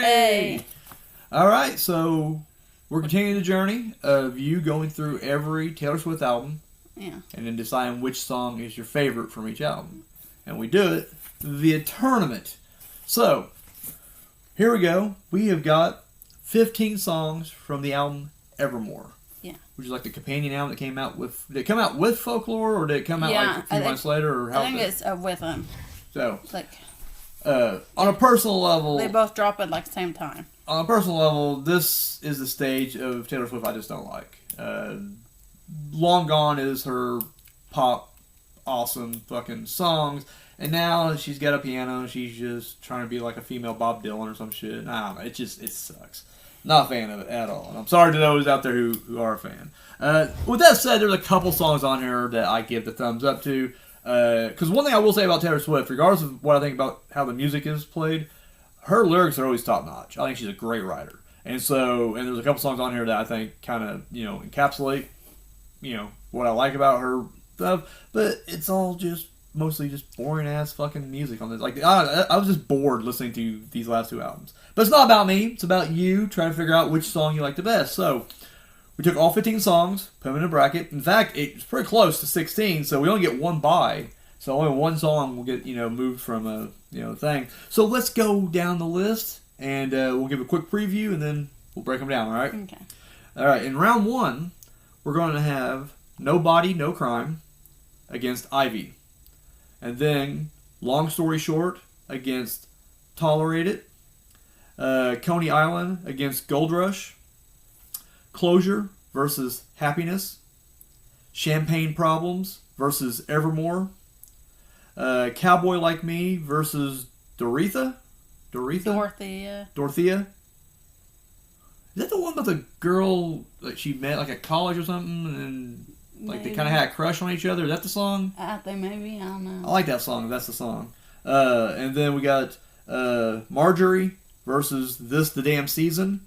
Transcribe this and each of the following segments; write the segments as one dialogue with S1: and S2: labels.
S1: Hey! All right, so we're continuing the journey of you going through every Taylor Swift album.
S2: Yeah.
S1: And then deciding which song is your favorite from each album. And we do it via tournament. So, here we go. We have got 15 songs from the album Evermore.
S2: Yeah.
S1: Which is like the companion album that came out with... Did it come out with Folklore, or did it come out like a few months later? Or how
S2: I think it's with them.
S1: So,
S2: like,
S1: on a personal level...
S2: They both drop at like the same time.
S1: On a personal level, this is the stage of Taylor Swift I just don't like. Long Gone is her pop, awesome fucking songs. And now she's got a piano and she's just trying to be like a female Bob Dylan or some shit. I don't know. It sucks. Not a fan of it at all. And I'm sorry to those out there who are a fan. With that said, there's a couple songs on here that I give the thumbs up to. Because one thing I will say about Taylor Swift, regardless of what I think about how the music is played, her lyrics are always top notch. I think she's a great writer. And there's a couple songs on here that I think kind of, encapsulate, what I like about her stuff. But it's all just mostly just boring ass fucking music on this. Like, I was just bored listening to these last two albums. But it's not about me. It's about you trying to figure out which song you like the best. So, we took all 15 songs, put them in a bracket. In fact, it's pretty close to 16, so we only get one bye. So only one song will get, moved from a, thing. So let's go down the list, and we'll give a quick preview, and then we'll break them down, all right?
S2: Okay.
S1: All right, in round one, we're going to have No Body, No Crime against Ivy. And then, Long Story Short against Tolerate It. Coney Island against Gold Rush. Closure versus Happiness. Champagne Problems versus Evermore. Cowboy Like Me versus Dorothea?
S2: Dorothea.
S1: Is that the one about the girl that she met like at college or something, and like they kind of had a crush on each other? Is that the song?
S2: I think maybe. I don't know.
S1: I like that song. That's the song. And then we got Marjorie versus This the Damn Season.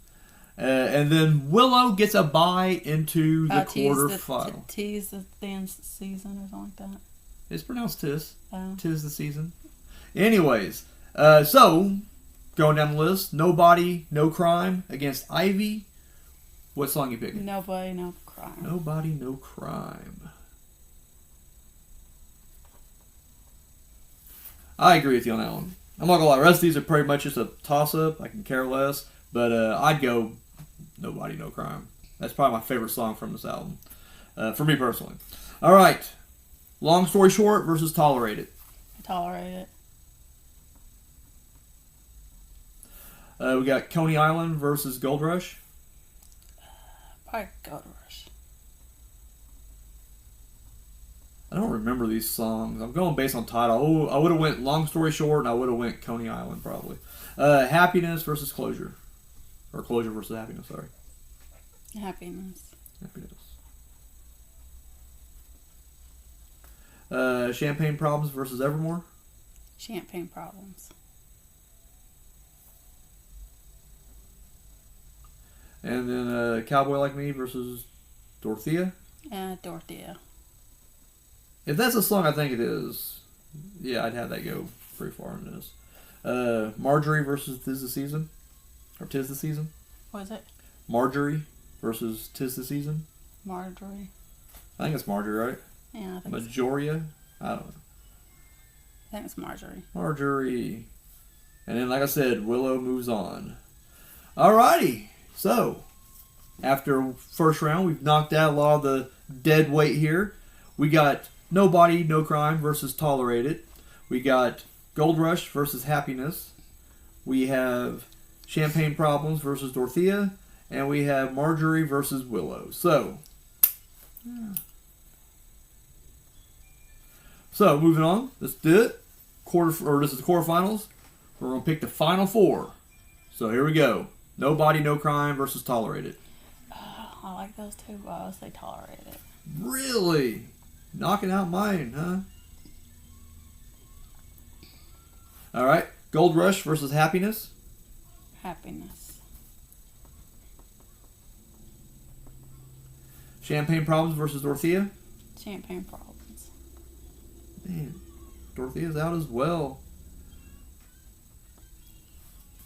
S1: And then Willow gets a bye into the quarterfinal.
S2: Tis the Dance Season or something like that.
S1: It's pronounced Tis.
S2: Oh.
S1: Tis the Season. Anyways, so going down the list, Nobody, No Crime against Ivy. What song you picking?
S2: Nobody, No Crime.
S1: Nobody, No Crime. I agree with you on that one. I'm not gonna lie, the rest of these are pretty much just a toss-up. I can care less. But I'd go Nobody, No Crime. That's probably my favorite song from this album. For me personally. Alright. Long Story Short versus Tolerate It.
S2: Tolerate It.
S1: We got Coney Island versus Gold Rush.
S2: Probably Gold Rush.
S1: I don't remember these songs. I'm going based on title. Oh, I would have went Long Story Short, and I would have went Coney Island probably. Happiness versus Closure. Or Closure versus Happiness, sorry.
S2: Happiness.
S1: Champagne Problems versus Evermore.
S2: Champagne Problems.
S1: And then Cowboy Like Me versus Dorothea.
S2: Dorothea.
S1: If that's a song I think it is, yeah, I'd have that go pretty far in this. Marjorie versus Tis the Season. Or Tis the Season.
S2: What is it?
S1: Marjorie versus Tis the Season.
S2: Marjorie.
S1: I think it's Marjorie, right?
S2: Yeah, I think
S1: Majoria? I don't know.
S2: I think it's Marjorie.
S1: Marjorie. And then, like I said, Willow moves on. Alrighty. So, after first round, we've knocked out a lot of the dead weight here. We got Nobody, No Crime versus Tolerate It. We got Gold Rush versus Happiness. We have Champagne Problems versus Dorothea. And we have Marjorie versus Willow. So, moving on. Let's do it. This is the quarterfinals. We're going to pick the final four. So, here we go. Nobody, No Crime versus Tolerate It.
S2: I like those two, but I would say Tolerate It.
S1: Really? Knocking out mine, huh? Alright. Gold Rush versus Happiness.
S2: Happiness.
S1: Champagne Problems versus Dorothea.
S2: Champagne Problems.
S1: Man, Dorothea's out as well.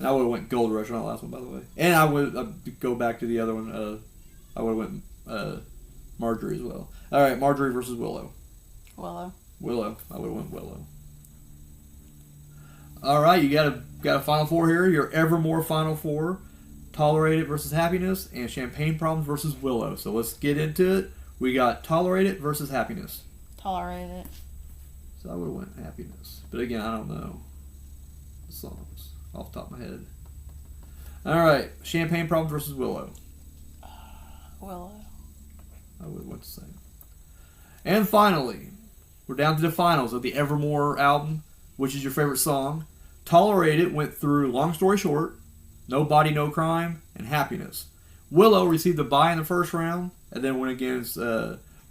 S1: I would have went Gold Rush on that last one, by the way. And I would go back to the other one. I would have went Marjorie as well. All right, Marjorie versus Willow.
S2: Willow.
S1: Willow. I would have went Willow. All right, you got a final four here. Your Evermore final four: Tolerate It versus Happiness, and Champagne Problems versus Willow. So let's get into it. We got Tolerate It versus Happiness.
S2: Tolerate It.
S1: So I would have went Happiness, but again, I don't know the songs off the top of my head. All right, Champagne Problems versus Willow.
S2: Willow.
S1: I would have went the same. And finally, we're down to the finals of the Evermore album. Which is your favorite song? Tolerate It went through Long Story Short, No Body, No Crime, and Happiness. Willow received a bye in the first round, and then went against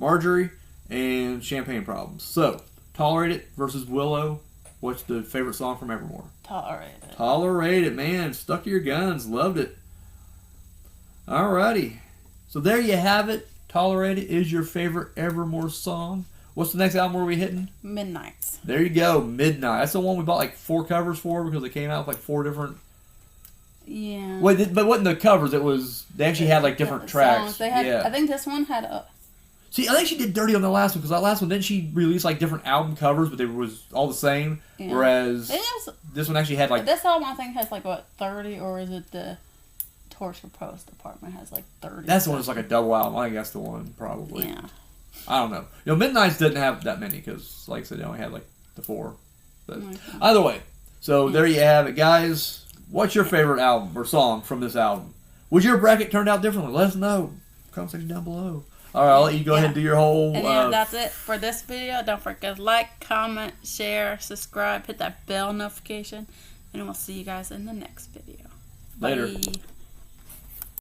S1: Marjorie and Champagne Problems. So, Tolerate It versus Willow. What's the favorite song from Evermore?
S2: Tolerate It.
S1: Tolerate It, man. Stuck to your guns. Loved it. Alrighty. So there you have it. Tolerate It is your favorite Evermore song. What's the next album where we hitting?
S2: Midnights.
S1: There you go, Midnight. That's the one we bought like 4 covers for because it came out with like 4 different.
S2: Yeah.
S1: Wait, but wasn't the covers? It was they actually had like different tracks.
S2: Songs. They had.
S1: Yeah.
S2: I think this one had a.
S1: See, I think she did dirty on the last one because that last one didn't she release like different album covers, but they was all the same.
S2: Yeah.
S1: Whereas
S2: It is,
S1: this one actually had like.
S2: this album I think has like what 30, or is it the Torture Post department has like 30?
S1: That's the one that's like a double album. I think that's the one probably.
S2: Yeah.
S1: I don't know. You know, Midnights didn't have that many because, like I said, they only had like the 4. But either way, so there you have it, guys. What's your favorite album or song from this album? Was your bracket turned out differently? Let us know. Comment section down below. All right, I'll let you go ahead and do your whole.
S2: And yeah, that's it for this video. Don't forget to like, comment, share, subscribe, hit that bell notification, and we'll see you guys in the next video.
S1: Later.
S2: Bye.